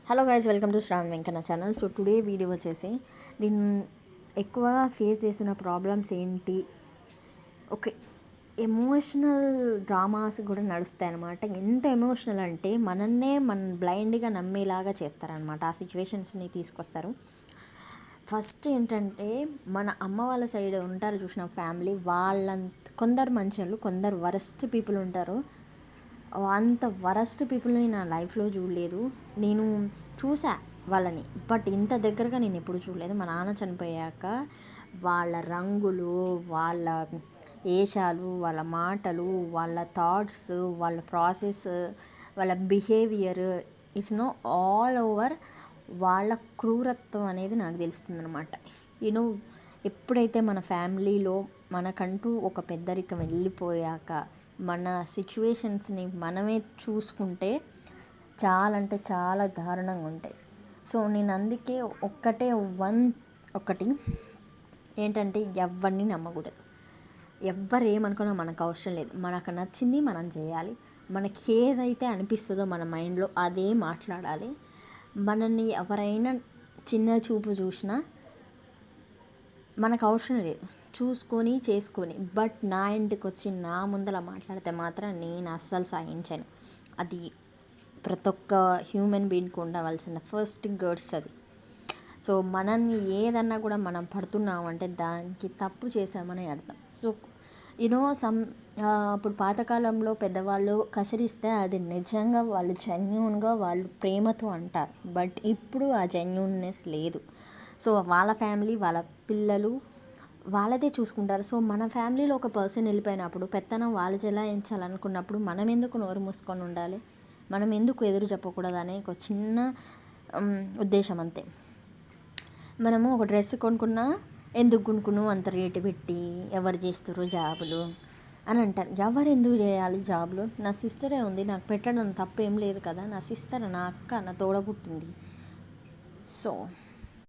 Hello guys, welcome to Shravan Venkanna channel. So today video వచ్చేసి నేను ఎక్కువ ఫేస్ చేస్తున్న ప్రాబ్లమ్స్ ఏంటి, ఓకే, ఎమోషనల్ డ్రామాస్ కూడా నడుస్తాయి అన్నమాట. ఎంత ఎమోషనల్ అంటే మన బ్లైండ్గా నమ్మేలాగా చేస్తారనమాట. ఆ సిచ్యువేషన్స్ని తీసుకొస్తారు. ఫస్ట్ ఏంటంటే మన అమ్మ వాళ్ళ సైడ్ ఉంటారు చూసిన ఫ్యామిలీ, కొందరు మంచోళ్ళు, కొందరు వరస్ట్ పీపుల్ ఉంటారు. అంత వరస్ట్ పీపుల్ని నా లైఫ్లో చూడలేదు. నేను చూసా వాళ్ళని, బట్ ఇంత దగ్గరగా నేను ఎప్పుడు చూడలేదు. మా నాన్న చనిపోయాక వాళ్ళ రంగులు, వాళ్ళ వేషాలు, వాళ్ళ మాటలు, వాళ్ళ థాట్స్, వాళ్ళ ప్రాసెస్, వాళ్ళ behaviour, it's no all over వాళ్ళ క్రూరత్వం అనేది నాకు తెలుస్తుంది అనమాట. యూనో ఎప్పుడైతే మన ఫ్యామిలీలో మనకంటూ ఒక పెద్దరికం వెళ్ళిపోయాక మన సిచ్యువేషన్స్ని మనమే చూసుకుంటే చాలా అంటే చాలా దారుణంగా ఉంటాయి. సో నేను అందుకే ఒకటి ఏంటంటే ఎవరిని నమ్మకూడదు. ఎవ్వరు ఏమనుకున్నా మనకు అవసరం లేదు. మనకు నచ్చింది మనం చేయాలి. మనకి ఏదైతే అనిపిస్తుందో మన మైండ్లో అదే మాట్లాడాలి. మనల్ని ఎవరైనా చిన్న చూపు చూసినా మనకు అవసరం లేదు, చూసుకొని చేసుకొని. బట్ నా ఇంటికి వచ్చి నా ముందర మాట్లాడితే మాత్రం నేను అస్సలు సహించను. అది ప్రతి ఒక్క హ్యూమన్ బీయింగ్కి ఉండవలసిన ఫస్ట్ గర్డ్స్ అది. సో మనల్ని ఏదన్నా కూడా మనం పడుతున్నామంటే దానికి తప్పు చేసామని అర్థం. సో అప్పుడు పాతకాలంలో పెద్దవాళ్ళు కసిరిస్తే అది నిజంగా వాళ్ళు జెన్యూన్గా వాళ్ళు ప్రేమతో అంటారు. బట్ ఇప్పుడు ఆ జెన్యూన్నెస్ లేదు. సో వాళ్ళ ఫ్యామిలీ, వాళ్ళ పిల్లలు వాళ్ళదే చూసుకుంటారు. సో మన ఫ్యామిలీలో ఒక పర్సన్ వెళ్ళిపోయినప్పుడు పెత్తనం వాళ్ళు చెలాయించాలనుకున్నప్పుడు మనం ఎందుకు నోరు మూసుకొని ఉండాలి, మనం ఎందుకు ఎదురు చెప్పకూడదు అనే ఒక చిన్న ఉద్దేశం అంతే. మనము ఒక డ్రెస్ కొనుక్కున్నా ఎందుకు కొనుక్కున్నావు అంత రేటు పెట్టి, ఎవరు చేస్తారు జాబులు అని అంటారు. ఎవరు ఎందుకు చేయాలి జాబులు? నా సిస్టరే ఉంది, నాకు పెట్టడం తప్పేం లేదు కదా. నా సిస్టర్, నా అక్క, నా తోడబుట్టింది. సో